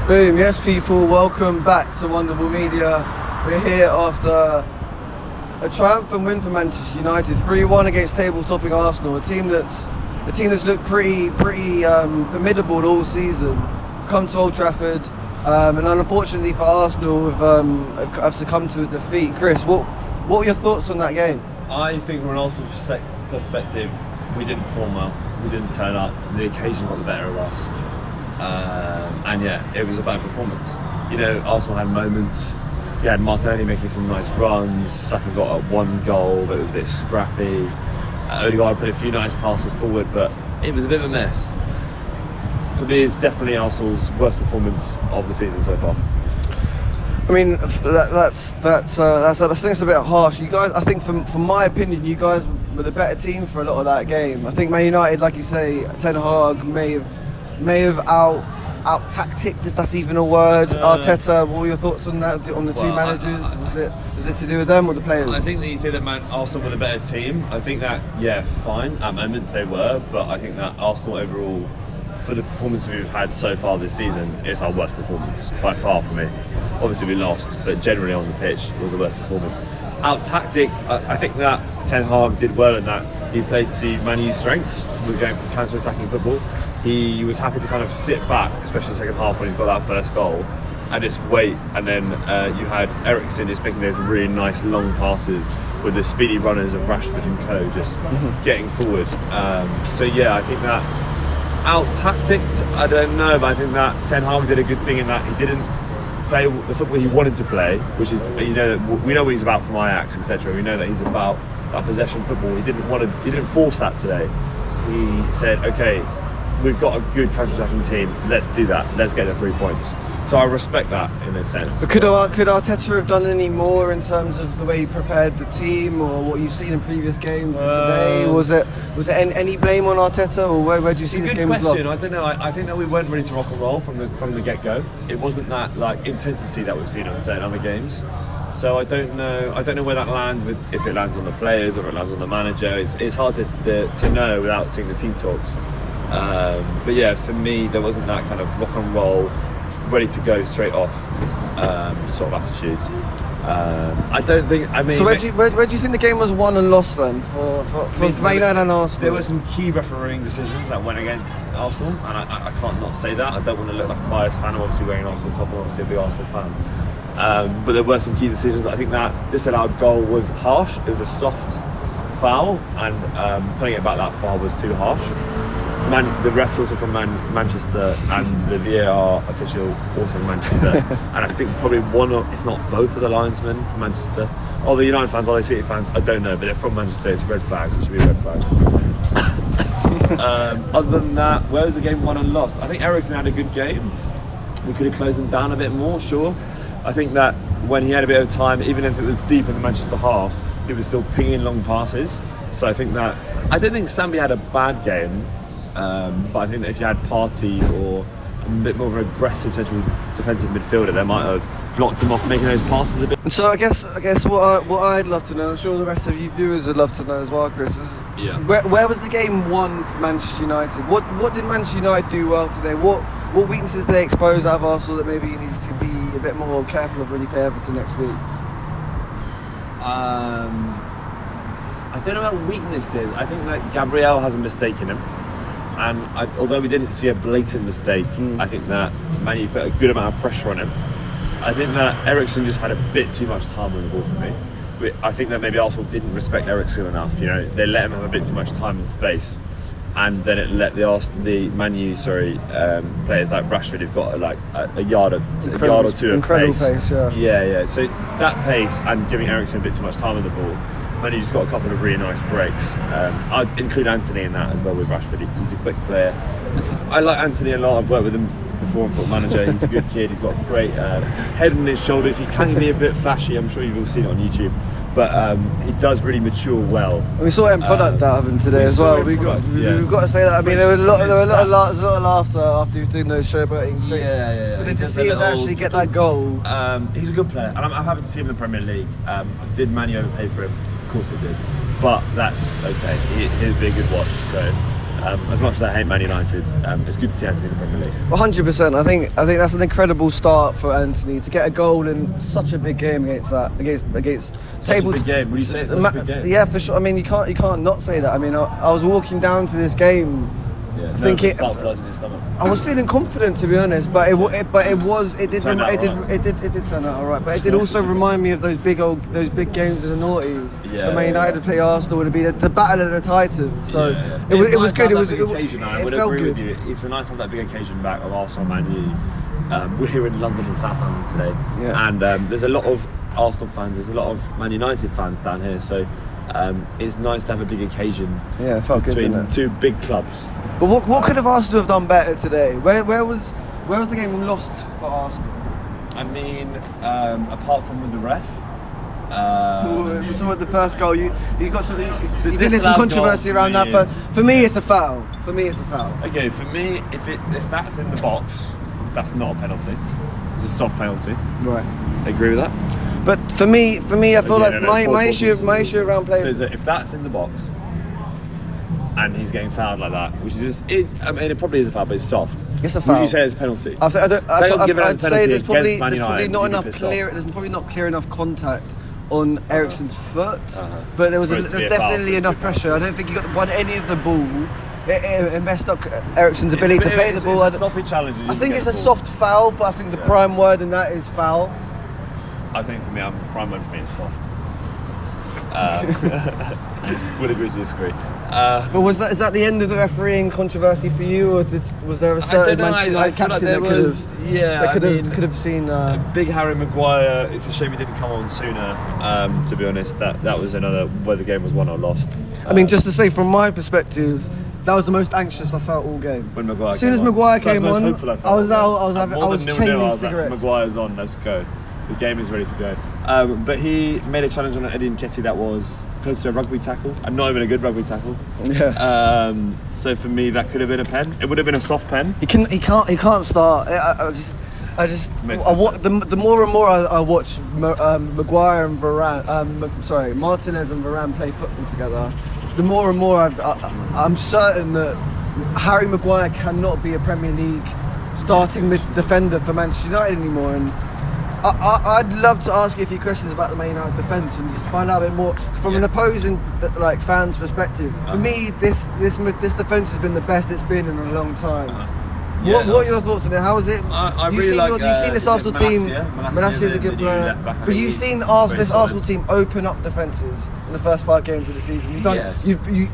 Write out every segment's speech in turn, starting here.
Boom, yes people, welcome back to Wonderful Media. We're here after a triumphant win for Manchester United, 3-1 against table-topping Arsenal, a team that's looked pretty formidable all season. Come to Old Trafford, and unfortunately for Arsenal have succumbed to a defeat. Chris, what were your thoughts on that game? I think from an Arsenal perspective, we didn't perform well. We didn't turn up. The occasion got the better of us. And yeah, it was a bad performance. You know, Arsenal had moments. You had Martinelli making some nice runs. Saka got one goal, but it was a bit scrappy. Odegaard put a few nice passes forward, but it was a bit of a mess. For me, it's definitely Arsenal's worst performance of the season so far. I mean, that's I think it's a bit harsh. You guys, I think from my opinion, you guys were the better team for a lot of that game. I think Man United, like you say, Ten Hag may have out tacticked, if that's even a word. Arteta, what were your thoughts on that, on the two managers? Was it to do with them or the players? I think that you say that Arsenal were the better team. I think that, yeah, fine, at moments they were, but I think that Arsenal overall, for the performance we've had so far this season, it's our worst performance, by far for me. Obviously we lost, but generally on the pitch it was the worst performance. Out-tacticked, I think that Ten Hag did well in that. He played to Man U's strengths with going for counter-attacking football. He was happy to kind of sit back, especially the second half when he got that first goal, and just wait. And then you had Eriksen just making those really nice long passes with the speedy runners of Rashford and co. just getting forward. So yeah, I think that out-tacticked, I don't know, but I think that Ten Hag did a good thing in that he didn't play the football he wanted to play, which is, you know, we know what he's about from Ajax, etc. We know that he's about that possession football. He didn't force that today. He said, okay, we've got a good counter-attacking team, let's do that, let's get the 3 points. So I respect that in a sense. But could Arteta have done any more in terms of the way he prepared the team, or what you've seen in previous games today? Was it any blame on Arteta, or where do you see this game was lost? Good question. I don't know. I think that we weren't ready to rock and roll from the get-go. It wasn't that like intensity that we've seen on certain other games. So I don't know where that lands, if it lands on the players or if it lands on the manager. It's hard to know without seeing the team talks. But yeah, for me, there wasn't that kind of rock and roll, ready to go straight off sort of attitude. I don't think. I mean, so where do you think the game was won and lost then for Man United and Arsenal? There were some key refereeing decisions that went against Arsenal, and I can't not say that. I don't want to look like a biased fan. I'm obviously wearing an Arsenal top, I'm obviously a big Arsenal fan. But there were some key decisions. I think that disallowed goal was harsh. It was a soft foul, and putting it back that far was too harsh. The refs also from Manchester, and the VAR official also from Manchester, and I think probably one, if not both, of the linesmen from Manchester. Or the United fans, or the City fans, I don't know, but they're from Manchester. It's a red flag. It should be a red flag. Other than that, where was the game won and lost? I think Eriksen had a good game. We could have closed him down a bit more, sure. I think that when he had a bit of time, even if it was deep in the Manchester half, he was still pinging long passes. So I think that, I don't think Sambi had a bad game. But I think that if you had Partey or a bit more of an aggressive central defensive midfielder, they might have blocked him off making those passes a bit. So I guess what I'd love to know, I'm sure the rest of you viewers would love to know as well, Chris, is where was the game won for Manchester United? What did Manchester United do well today? What weaknesses did they expose out of Arsenal that maybe he needs to be a bit more careful of when he play Everton next week? I don't know about weaknesses. I think that Gabriel has a mistake in him. And although we didn't see a blatant mistake, I think that Man U put a good amount of pressure on him. I think that Eriksen just had a bit too much time on the ball for me. I think that maybe Arsenal didn't respect Eriksen enough. You know, they let him have a bit too much time and space, and then it let the Man U players like Rashford who've got like a yard or two of pace. Yeah. So that pace and giving Eriksen a bit too much time on the ball. And he just got a couple of really nice breaks. I'd include Anthony in that as well with Rashford. He's a quick player. I like Anthony a lot. I've worked with him before in Football Manager. He's a good kid. He's got a great head on his shoulders. He can be a bit flashy. I'm sure you've all seen it on YouTube. But he does really mature well. And we saw end product out of him today as well. We've got to say that. I mean, there was a lot of laughter after he was doing those showboating tricks. Yeah. But then to see him actually get that goal. He's a good player, and I'm happy to see him in the Premier League. Did Man U overpay for him? Of course it did, but that's okay. He's been a good watch. So As much as I hate Man United, it's good to see Anthony in the Premier League. 100%. I think that's an incredible start for Anthony to get a goal in such a big game against table. A big game. Would you say it's such a big game? Yeah, for sure. I mean, you can't not say that. I mean, I was walking down to this game. Yeah, butterflies in your stomach. I was feeling confident, to be honest, but it did turn out alright. But it did also remind me of those big games in the noughties. Yeah, the Man United play Arsenal would be the battle of the Titans. So it was good. It felt good. It's a nice to have that big occasion back of Arsenal Man U. We're here in London and South London today, and there's a lot of Arsenal fans. There's a lot of Man United fans down here. So it's nice to have a big occasion. Yeah, it felt good, between didn't it? two big clubs. But what could have Arsenal have done better today? Where was the game lost for Arsenal? I mean, apart from with the ref. So at the first goal, you got some. You think there's some controversy around that. For me, it's a foul. Okay, for me, if that's in the box, that's not a penalty. It's a soft penalty. Right. Agree with that? But for me, I feel like my issue around players. So if that's in the box, and he's getting fouled like that, which is it probably is a foul, but it's soft. It's a foul. Would you say it's a penalty? I'd say there's probably not enough clear. There's probably not clear enough contact on Eriksen's foot, but there's definitely enough pressure. I don't think he won any of the ball. It messed up Eriksen's ability to play the ball. It's a sloppy challenge. I think it's a soft foul, but I think the prime word in that is foul. I think for me, prime word for me is soft. Would agree to disagree. But is that the end of the refereeing controversy for you, or was there a certain Manchester United captain that could have seen? Big Harry Maguire. It's a shame he didn't come on sooner. To be honest, that was another where the game was won or lost. I mean, just to say from my perspective, that was the most anxious I felt all game. When Maguire as soon as Maguire came on, I was chaining cigarettes. Maguire's on. Let's go. The game is ready to go. But he made a challenge on Eddie Nketiah that was close to a rugby tackle, and not even a good rugby tackle. Yeah. So for me, that could have been a pen. It would have been a soft pen. He can't start. The more and more I watch Maguire and Varane, Martinez and Varane play football together, the more and more I'm certain that Harry Maguire cannot be a Premier League starting defender for Manchester United anymore. And I'd love to ask you a few questions about the Man United defence and just find out a bit more from an opposing fan's perspective. For me, this defence has been the best it's been in a long time. What are your thoughts on it? How is it? You've seen this Arsenal team. Manasseh is a good player, but you've seen this Arsenal team open up defences in the first 5 games of the season.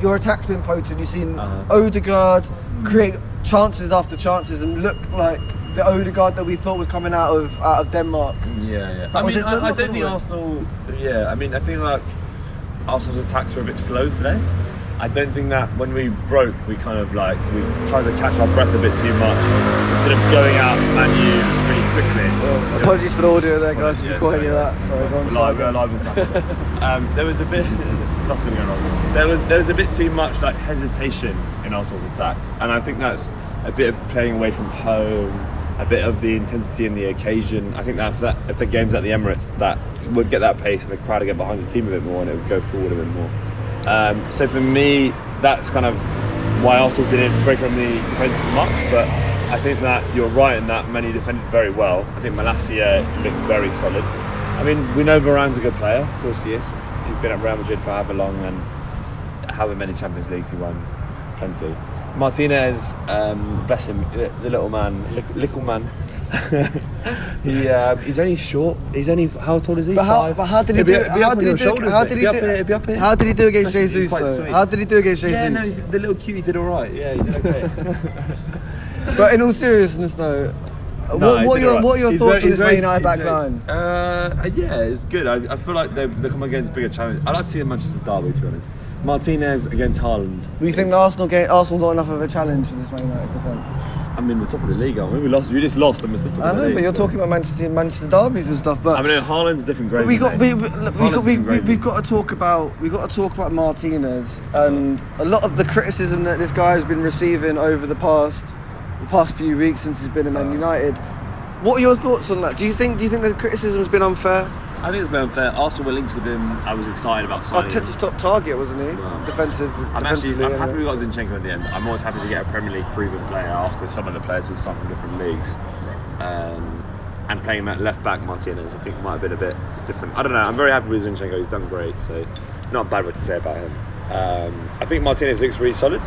Your attack's been potent. You've seen Odegaard create chances after chances and look like the Odegaard that we thought was coming out of Denmark. Yeah. I don't think Arsenal. Yeah, I feel like Arsenal's attacks were a bit slow today. I don't think that when we broke, we tried to catch our breath a bit too much instead of going out Man U really quickly. Apologies for the audio there, guys. If you caught any of that, sorry. Go on. We're live and stuff. There was a bit. Something going on. There was a bit too much hesitation in Arsenal's attack, and I think that's a bit of playing away from home. A bit of the intensity and the occasion. I think that if the game's at the Emirates, that would get that pace and the crowd would get behind the team a bit more and it would go forward a bit more. So for me, that's kind of why Arsenal didn't break on the defence as much. But I think that you're right in that many defended very well. I think Manasseh looked very solid. We know Varane's a good player. Of course he is. He's been at Real Madrid for however long and however many Champions Leagues he won. Plenty. Martinez, bless him, the little man. He's only short. How tall is he? How did he do against Jesus? How did he do against Jesus? Yeah, no, the little cutie did all right. Yeah, he did okay. But in all seriousness, though, what are your thoughts on this Man United back line? Yeah, it's good. I feel like they come against bigger challenges. I like to see a Manchester derby, to be honest. Martinez against Haaland. Do you think Arsenal's not enough of a challenge for this Man United defence? We're top of the league, aren't we? We just lost and we're still top of the league. I know, but you're talking about Manchester derbies and stuff. But Haaland's a different grade. We've got to talk about Martinez and a lot of the criticism that this guy has been receiving over the past few weeks since he's been in Man United. What are your thoughts on that? Do you think the criticism has been unfair? I think it's been unfair. Arsenal were linked with him. I was excited about signing him. Arteta's top target, wasn't he? Defensively. I'm happy we got Zinchenko in the end. I'm always happy to get a Premier League proven player after some of the players we've signed from different leagues. And playing that left back Martinez, I think might have been a bit different. I don't know. I'm very happy with Zinchenko. He's done great, so not a bad word to say about him. I think Martinez looks really solid.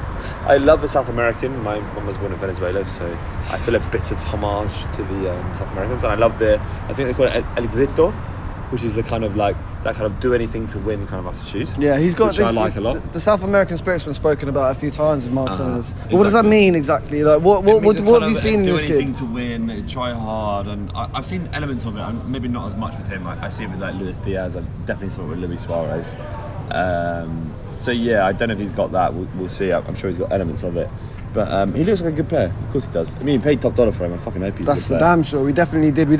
I love the South American. My mum was born in Venezuela, so I feel a bit of homage to the South Americans, and I love I think they call it El Grito, which is the kind of like that kind of do anything to win kind of attitude. Yeah, he's got which I like a lot. The South American spirit's been spoken about a few times with Martinez. But what does that mean exactly? Like, what have you seen in this kid? Do anything to win, try hard, and I've seen elements of it. Maybe not as much with him. I see it with like Luis Diaz. I definitely saw it with Luis Suarez. So yeah, I don't know if he's got that. We'll see. I'm sure he's got elements of it. But he looks like a good player. Of course he does. I mean, he paid top dollar for him. I fucking hope he's That's a good for player. damn sure. We definitely did. We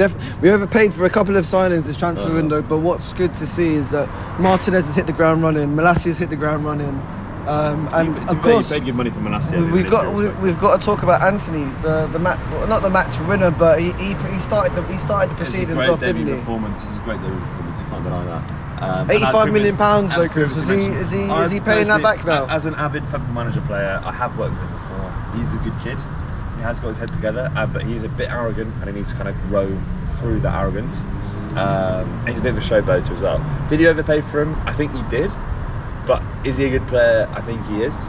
overpaid for a couple of signings this transfer window. But what's good to see is that Martinez has hit the ground running. Malasia's hit the ground running. And of course, you paid good money for Malacia. we've got to talk about Anthony, not the match winner, but he started the proceedings off, didn't he? It's a great debut performance. You can't deny that. £85 million though, Chris. Is he paying that back now? As an avid Football Manager player, I have worked with him before. He's a good kid. He has got his head together, but he's a bit arrogant, and he needs to kind of grow through that arrogance. He's a bit of a showboater as well. Did he overpay for him? I think he did. But is he a good player? I think he is.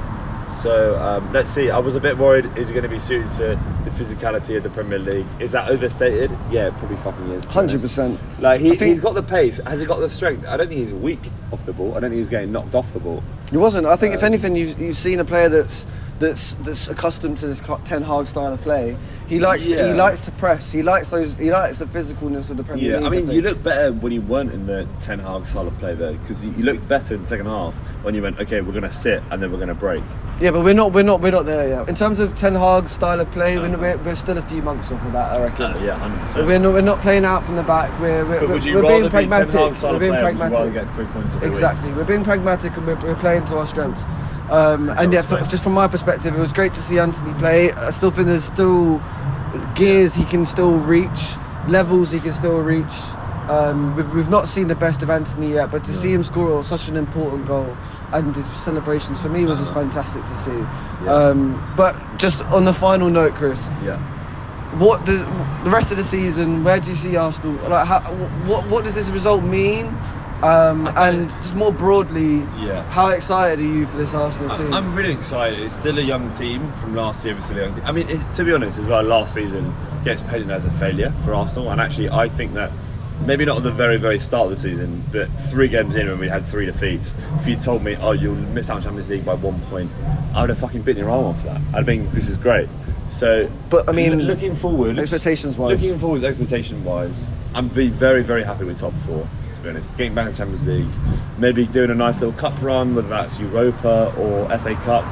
So let's see. I was a bit worried. Is he going to be suited to the physicality of the Premier League? Is that overstated? Yeah, it probably fucking is. 100%. Like he's got the pace. Has he got the strength? I don't think he's weak off the ball. I don't think he's getting knocked off the ball. He wasn't. I think if anything, you've seen a player that's accustomed to this Ten Hag style of play. He likes to press. He likes the physicalness of the Premier League. I mean, you look better when you weren't in the Ten Hag style of play though, because you looked better in the second half when you went, okay, we're going to sit and then we're going to break. Yeah, but we're not there yet. In terms of Ten Hag's style of play, we're still a few months off of that, I reckon. Yeah, 100%. We're not playing out from the back. We're being pragmatic. We're being pragmatic. Get 3 points exactly. We're being pragmatic and we're playing to our strengths. And yeah, just from my perspective, it was great to see Anthony play. I still think there's still gears he can still reach, levels he can still reach. We've not seen the best of Anthony yet, but to see him score such an important goal and his celebrations for me was just fantastic to see. But just on the final note, Chris. Yeah. What does the rest of the season? Where do you see Arsenal? Like, what does this result mean? And just more broadly, how excited are you for this Arsenal team? I'm really excited. It's still a young team from last year. We're still a young team. I mean, to be honest, as well, last season gets painted as a failure for Arsenal, and actually, I think that maybe not at the very, very start of the season, but 3 games in when we had 3 defeats, if you told me, oh, you'll miss out on Champions League by 1 point, I would have fucking bitten your arm off for that. I'd think this is great. So, but I mean, looking forward, expectation-wise, I'm very, very happy with top 4. To be honest, getting back in Champions League, maybe doing a nice little cup run, whether that's Europa or FA Cup,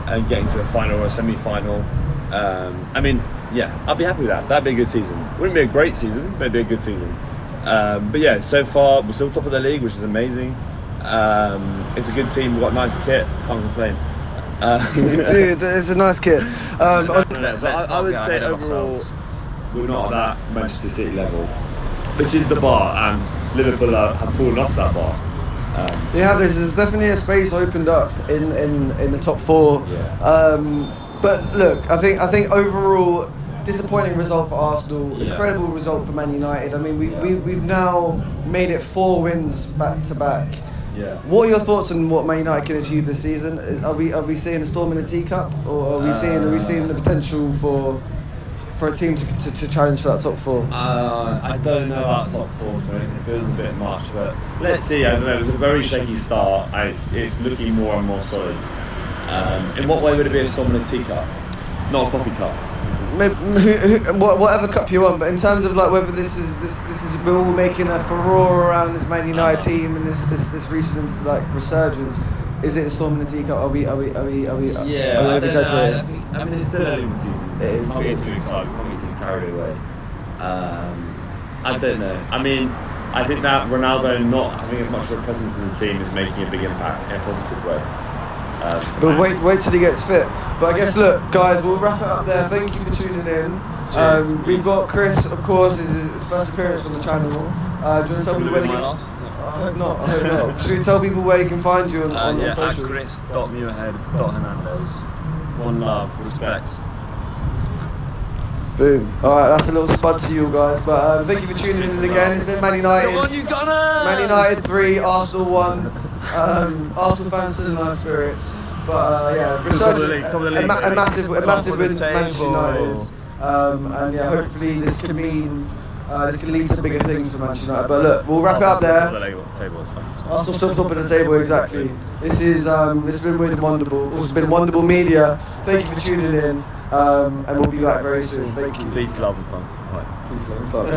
and getting to a final or a semi-final. I mean, yeah, I'd be happy with that. That'd be a good season. Wouldn't be a great season, but it'd be a good season. But yeah, so far we're still top of the league, which is amazing. It's a good team. We've got nice kit. Can't complain. Dude, it's a nice kit. I would say overall, we're not at that Manchester City level, which is the bar, and Liverpool have fallen off that bar. There's definitely a space opened up in the top 4. But look, I think overall, disappointing result for Arsenal, incredible result for Man United. I mean, we've now made it 4 wins back to back. What are your thoughts on what Man United can achieve this season? Are we seeing a storm in the teacup, or are we seeing the potential for a team to challenge for that top 4? I don't know about top 4, to be honest. It feels a bit much, but let's see. I don't know. It was a very shaky start. It's looking more and more solid. In what way would it be a storm in a teacup? Not a coffee cup. Maybe, whatever cup you want, but in terms of like whether this is we're all making a furore around this Man United team and this recent like resurgence. Is it a storm in the teacup? Are we exaggerating? I mean, it's still early in the season. It is. Can't get too excited. Can't get too carried away. I don't know. I mean, I think that Ronaldo not having as much of a presence in the team is making a big impact in a positive way. But wait till he gets fit. But I guess, look, guys, we'll wrap it up there. Thank you for tuning in. Cheers. We've got Chris, of course, this is his first appearance on the channel. Do you want to tell people where they can... I hope not. Should we tell people where you can find you on social? Chris.muirhead.hernandez. One love, respect. Boom. Alright, that's a little spud to you guys. But thank you for tuning in again. It's been Man United. Come on, you Gunners! Man United 3, Arsenal 1. Arsenal fans still in high spirits. But yeah, a massive win for Manchester United. And yeah, hopefully this can lead to bigger things for Manchester United. But look, we'll wrap it up there. Arsenal still top of the table, exactly. This has been Weird and Wonderful. Also been Wonderful Media. Thank you for tuning in. And we'll be back very soon. Thank you. Peace, love and fun. Peace, love and fun.